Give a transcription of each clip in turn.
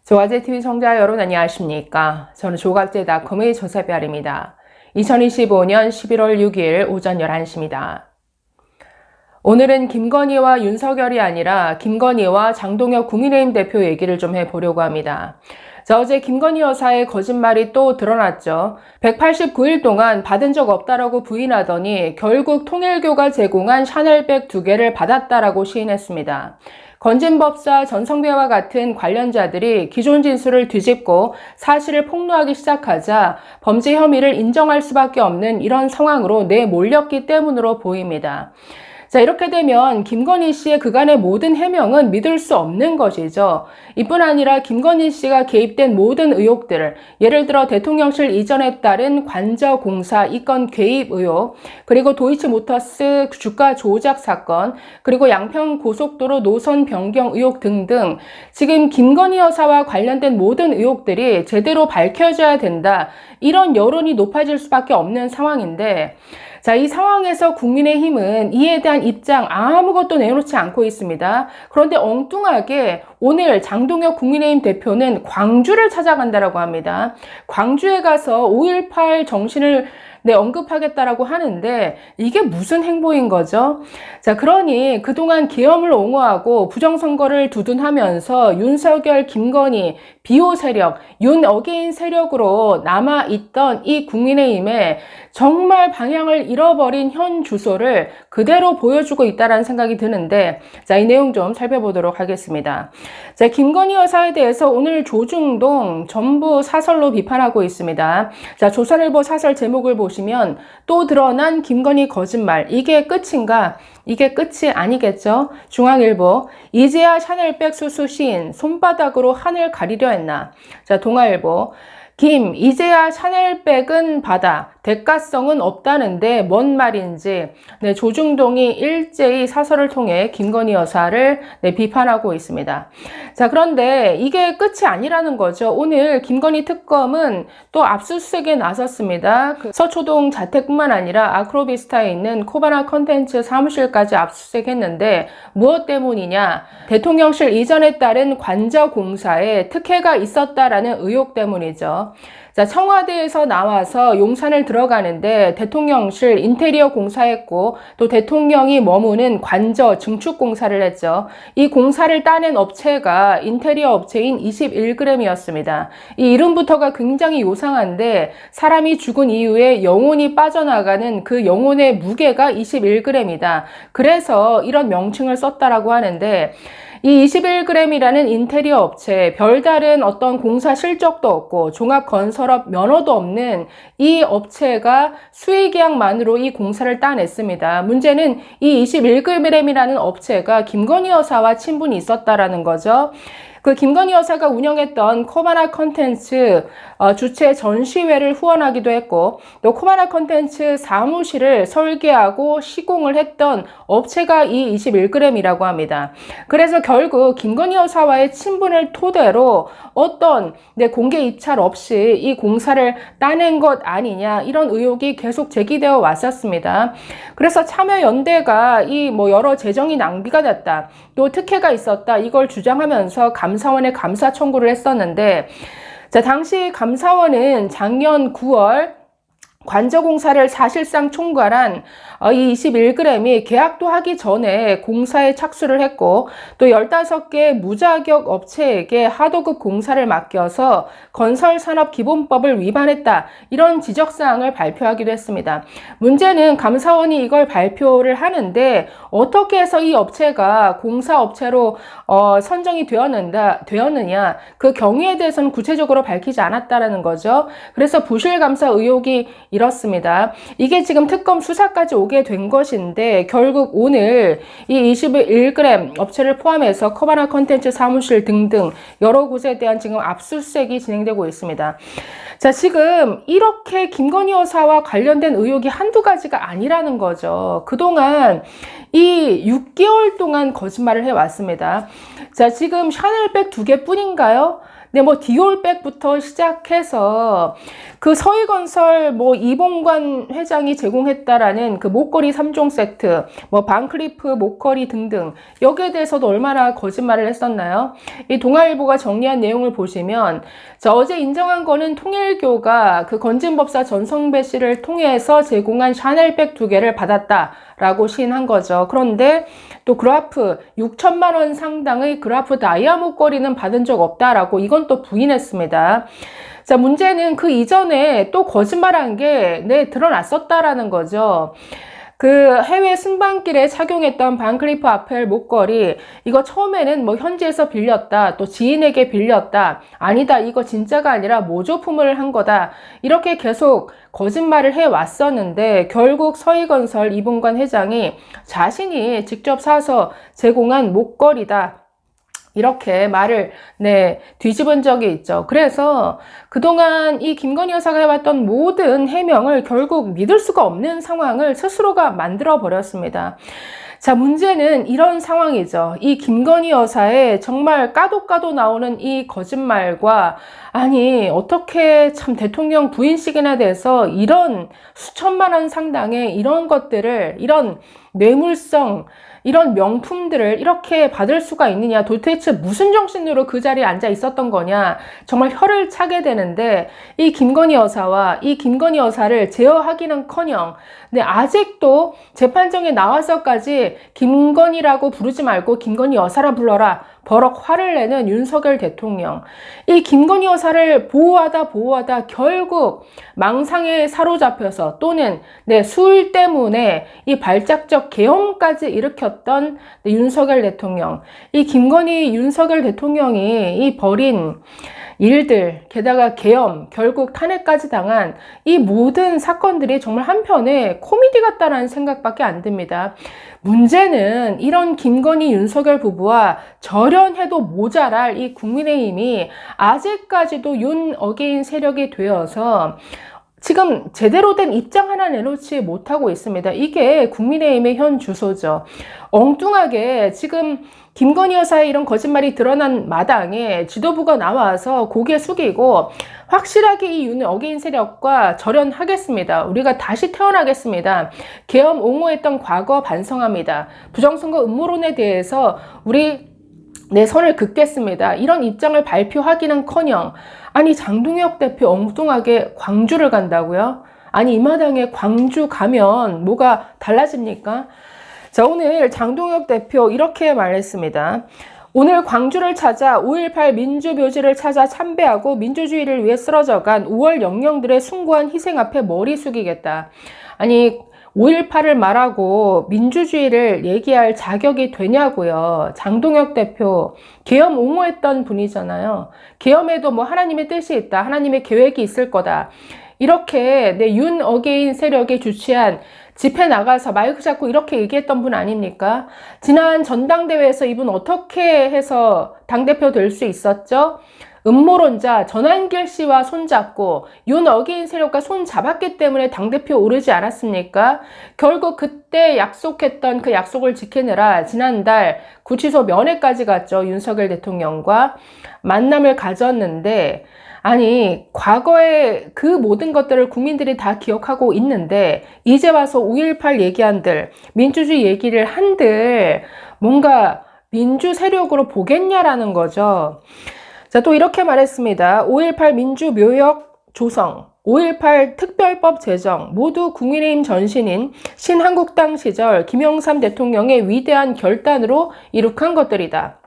조가제TV 청자 여러분 안녕하십니까? 저는 조가제닷컴의 조세별입니다. 2025년 11월 6일 오전 11시입니다. 오늘은 김건희와 윤석열이 아니라 김건희와 장동혁 국민의힘 대표 얘기를 좀 해보려고 합니다. 자, 어제 김건희 여사의 거짓말이 또 드러났죠. 189일 동안 받은 적 없다라고 부인하더니 결국 통일교가 제공한 샤넬백 2개를 받았다라고 시인했습니다. 건진법사 전성배와 같은 관련자들이 기존 진술을 뒤집고 사실을 폭로하기 시작하자 범죄 혐의를 인정할 수밖에 없는 이런 상황으로 내몰렸기 때문으로 보입니다. 자, 이렇게 되면 김건희 씨의 그간의 모든 해명은 믿을 수 없는 것이죠. 이뿐 아니라 김건희 씨가 개입된 모든 의혹들, 예를 들어 대통령실 이전에 따른 관저공사 이건 개입 의혹, 그리고 도이치모터스 주가 조작 사건, 그리고 양평 고속도로 노선 변경 의혹 등등 지금 김건희 여사와 관련된 모든 의혹들이 제대로 밝혀져야 된다. 이런 여론이 높아질 수밖에 없는 상황인데, 자, 이 상황에서 국민의힘은 이에 대한 입장 아무것도 내놓지 않고 있습니다. 그런데 엉뚱하게 오늘 장동혁 국민의힘 대표는 광주를 찾아간다라고 합니다. 광주에 가서 5.18 정신을 언급하겠다라고 하는데 이게 무슨 행보인 거죠? 자, 그러니 그동안 계엄을 옹호하고 부정선거를 두둔하면서 윤석열, 김건희, 비호 세력, 윤 어게인 세력으로 남아있던 이 국민의힘에 정말 방향을 잃어버린 현 주소를 그대로 보여주고 있다는 생각이 드는데, 자, 이 내용 좀 살펴보도록 하겠습니다. 자, 김건희 여사에 대해서 오늘 조중동 전부 사설로 비판하고 있습니다. 자, 조선일보 사설 제목을 보시면 또 드러난 김건희 거짓말, 이게 끝인가? 이게 끝이 아니겠죠? 중앙일보, 이제야 샤넬백 수수 시인, 손바닥으로 하늘 가리려 했나? 자, 동아일보, 김, 이제야 샤넬백은 받아, 대가성은 없다는데 뭔 말인지. 네, 조중동이 일제히 사설을 통해 김건희 여사를 비판하고 있습니다. 자, 그런데 이게 끝이 아니라는 거죠. 오늘 김건희 특검은 또 압수수색에 나섰습니다. 서초동 자택뿐만 아니라 아크로비스타에 있는 코바나 컨텐츠 사무실까지 압수수색했는데 무엇 때문이냐? 대통령실 이전에 따른 관저공사에 특혜가 있었다라는 의혹 때문이죠. 자, 청와대에서 나와서 용산을 들어가는데 대통령실 인테리어 공사했고 또 대통령이 머무는 관저 증축 공사를 했죠. 이 공사를 따낸 업체가 인테리어 업체인 21g이었습니다. 이 이름부터가 굉장히 요상한데 사람이 죽은 이후에 영혼이 빠져나가는 그 영혼의 무게가 21g이다. 그래서 이런 명칭을 썼다라고 하는데 이 21g이라는 인테리어 업체, 별다른 어떤 공사 실적도 없고 종합건설업 면허도 없는 이 업체가 수의계약만으로 이 공사를 따냈습니다. 문제는 이 21g이라는 업체가 김건희 여사와 친분이 있었다라는 거죠. 그 김건희 여사가 운영했던 코바나 컨텐츠 주최 전시회를 후원하기도 했고 또 코바나 컨텐츠 사무실을 설계하고 시공을 했던 업체가 이 21g이라고 합니다. 그래서 결국 김건희 여사와의 친분을 토대로 어떤 공개 입찰 없이 이 공사를 따낸 것 아니냐 이런 의혹이 계속 제기되어 왔었습니다. 그래서 참여연대가 이 여러 재정이 낭비가 됐다, 또 특혜가 있었다 이걸 주장하면서 감사원에 감사 청구를 했었는데, 자, 당시 감사원은 작년 9월 관저공사를 사실상 총괄한 이 21g이 계약도 하기 전에 공사에 착수를 했고 또 15개 무자격 업체에게 하도급 공사를 맡겨서 건설산업기본법을 위반했다 이런 지적사항을 발표하기도 했습니다. 문제는 감사원이 이걸 발표를 하는데 어떻게 해서 이 업체가 공사업체로 선정이 되었느냐 그 경위에 대해서는 구체적으로 밝히지 않았다는 거죠. 그래서 부실감사 의혹이 이렇습니다. 이게 지금 특검 수사까지 오게 된 것인데 결국 오늘 이 21g 업체를 포함해서 코바나 컨텐츠 사무실 등등 여러 곳에 대한 지금 압수수색이 진행되고 있습니다. 자, 지금 이렇게 김건희 여사와 관련된 의혹이 한두 가지가 아니라는 거죠. 그동안 이 6개월 동안 거짓말을 해왔습니다. 자, 지금 샤넬백 2개 뿐인가요? 네, 뭐 디올백부터 시작해서 그 서희건설 뭐 이봉관 회장이 제공했다라는 그 목걸이 3종 세트, 뭐 반클리프 목걸이 등등 여기에 대해서도 얼마나 거짓말을 했었나요? 이 동아일보가 정리한 내용을 보시면 자, 어제 인정한 거는 통일교가 그 건진법사 전성배 씨를 통해서 제공한 샤넬백 2개를 받았다라고 시인한 거죠. 그런데 또 그라프 6천만 원 상당의 그라프 다이아 목걸이는 받은 적 없다라고 이건 또 부인했습니다. 자, 문제는 그 이전에 또 거짓말한 게 드러났었다라는 거죠. 그 해외 순방길에 착용했던 반클리프 아펠 목걸이 이거 처음에는 뭐 현지에서 빌렸다, 또 지인에게 빌렸다, 아니다 이거 진짜가 아니라 모조품을 한 거다 이렇게 계속 거짓말을 해왔었는데 결국 서희건설 이봉관 회장이 자신이 직접 사서 제공한 목걸이다 이렇게 말을 뒤집은 적이 있죠. 그래서 그동안 이 김건희 여사가 해왔던 모든 해명을 결국 믿을 수가 없는 상황을 스스로가 만들어 버렸습니다. 자, 문제는 이런 상황이죠. 이 김건희 여사의 정말 까도 나오는 이 거짓말과 아니 어떻게 참 대통령 부인식이나 돼서 이런 수천만 원 상당의 이런 것들을 이런 뇌물성 이런 명품들을 이렇게 받을 수가 있느냐, 도대체 무슨 정신으로 그 자리에 앉아 있었던 거냐, 정말 혀를 차게 되는데 이 김건희 여사와 이 김건희 여사를 제어하기는커녕 아직도 재판정에 나와서까지 김건희라고 부르지 말고 김건희 여사라 불러라 버럭 화를 내는 윤석열 대통령. 이 김건희 여사를 보호하다 결국 망상에 사로잡혀서 또는 술 때문에 이 발작적 계엄까지 일으켰던 윤석열 대통령. 이 김건희 윤석열 대통령이 이 벌인 일들, 게다가 계엄, 결국 탄핵까지 당한 이 모든 사건들이 정말 한편에 코미디 같다라는 생각밖에 안 듭니다. 문제는 이런 김건희 윤석열 부부와 절연해도 모자랄 이 국민의힘이 아직까지도 윤 어게인 세력이 되어서 지금 제대로 된 입장 하나 내놓지 못하고 있습니다. 이게 국민의힘의 현 주소죠. 엉뚱하게 지금 김건희 여사의 이런 거짓말이 드러난 마당에 지도부가 나와서 고개 숙이고 확실하게 이 윤 어게인 세력과 절연하겠습니다. 우리가 다시 태어나겠습니다. 계엄 옹호했던 과거 반성합니다. 부정선거 음모론에 대해서 우리 선을 긋겠습니다. 이런 입장을 발표하기는커녕 아니 장동혁 대표 엉뚱하게 광주를 간다고요? 아니 이 마당에 광주 가면 뭐가 달라집니까? 자, 오늘 장동혁 대표 이렇게 말했습니다. 오늘 광주를 찾아 5.18 민주묘지를 찾아 참배하고 민주주의를 위해 쓰러져간 5월 영령들의 숭고한 희생 앞에 머리 숙이겠다. 아니 5.18을 말하고 민주주의를 얘기할 자격이 되냐고요. 장동혁 대표 계엄 옹호했던 분이잖아요. 계엄에도 뭐 하나님의 뜻이 있다, 하나님의 계획이 있을 거다, 이렇게 윤 어게인 세력이 주최한 집회 나가서 마이크 잡고 이렇게 얘기했던 분 아닙니까? 지난 전당대회에서 이분 어떻게 해서 당대표 될 수 있었죠? 음모론자 전한길 씨와 손잡고 윤 어게인 세력과 손 잡았기 때문에 당대표 오르지 않았습니까? 결국 그때 약속했던 그 약속을 지키느라 지난달 구치소 면회까지 갔죠. 윤석열 대통령과 만남을 가졌는데 아니 과거에 그 모든 것들을 국민들이 다 기억하고 있는데 이제 와서 5.18 얘기한들 민주주의 얘기를 한들 뭔가 민주 세력으로 보겠냐라는 거죠. 자, 또 이렇게 말했습니다. 5.18 민주묘역 조성, 5.18 특별법 제정 모두 국민의힘 전신인 신한국당 시절 김영삼 대통령의 위대한 결단으로 이룩한 것들이다.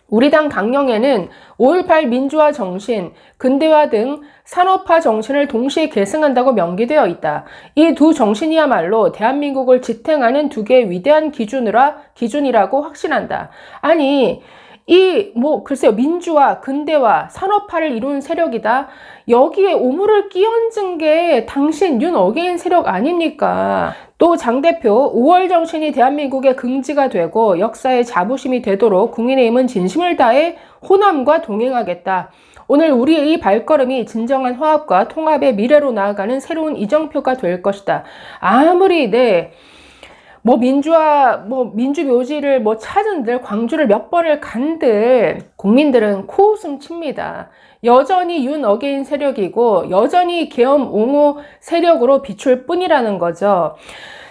우리 당 강령에는 5.18 민주화 정신, 근대화 등 산업화 정신을 동시에 계승한다고 명기되어 있다. 이 두 정신이야말로 대한민국을 지탱하는 두 개의 위대한 기준이라고 확신한다. 아니 글쎄요, 민주화, 근대화, 산업화를 이룬 세력이다. 여기에 오물을 끼얹은 게 당신 윤 어게인 세력 아닙니까? 또 장 대표, 5월 정신이 대한민국의 긍지가 되고 역사의 자부심이 되도록 국민의힘은 진심을 다해 호남과 동행하겠다. 오늘 우리의 이 발걸음이 진정한 화합과 통합의 미래로 나아가는 새로운 이정표가 될 것이다. 아무리 뭐 민주 묘지를 뭐 찾은들, 광주를 몇 번을 간들 국민들은 코웃음 칩니다. 여전히 윤 어게인 세력이고 여전히 계엄 옹호 세력으로 비출 뿐이라는 거죠.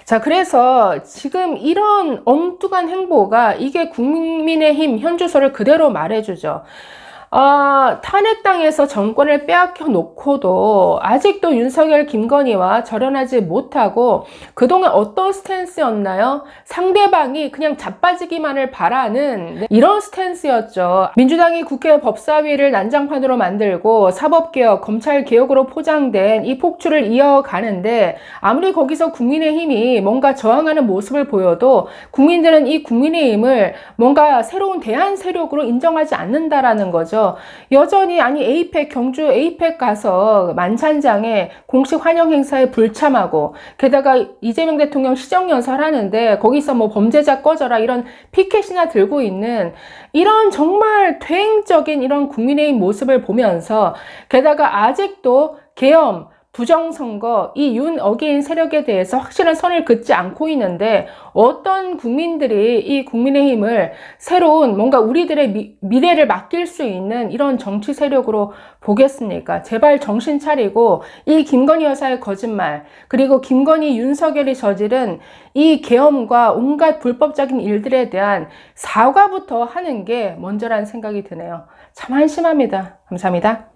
자, 그래서 지금 이런 엉뚱한 행보가 이게 국민의힘 현주소를 그대로 말해주죠. 탄핵당해서 정권을 빼앗겨 놓고도 아직도 윤석열, 김건희와 절연하지 못하고 그동안 어떤 스탠스였나요? 상대방이 그냥 자빠지기만을 바라는 이런 스탠스였죠. 민주당이 국회 법사위를 난장판으로 만들고 사법개혁, 검찰개혁으로 포장된 이 폭주를 이어가는데 아무리 거기서 국민의힘이 뭔가 저항하는 모습을 보여도 국민들은 이 국민의힘을 뭔가 새로운 대안 세력으로 인정하지 않는다라는 거죠. 여전히 에이펙, 경주 에이펙 가서 만찬장에 공식 환영 행사에 불참하고 게다가 이재명 대통령 시정연설 하는데 거기서 뭐 범죄자 꺼져라 이런 피켓이나 들고 있는 이런 정말 퇴행적인 이런 국민의힘 모습을 보면서 게다가 아직도 계엄, 부정선거, 이 윤 어게인 세력에 대해서 확실한 선을 긋지 않고 있는데 어떤 국민들이 이 국민의힘을 새로운 뭔가 우리들의 미래를 맡길 수 있는 이런 정치 세력으로 보겠습니까? 제발 정신 차리고 이 김건희 여사의 거짓말, 그리고 김건희, 윤석열이 저지른 이 계엄과 온갖 불법적인 일들에 대한 사과부터 하는 게 먼저라는 생각이 드네요. 참 한심합니다. 감사합니다.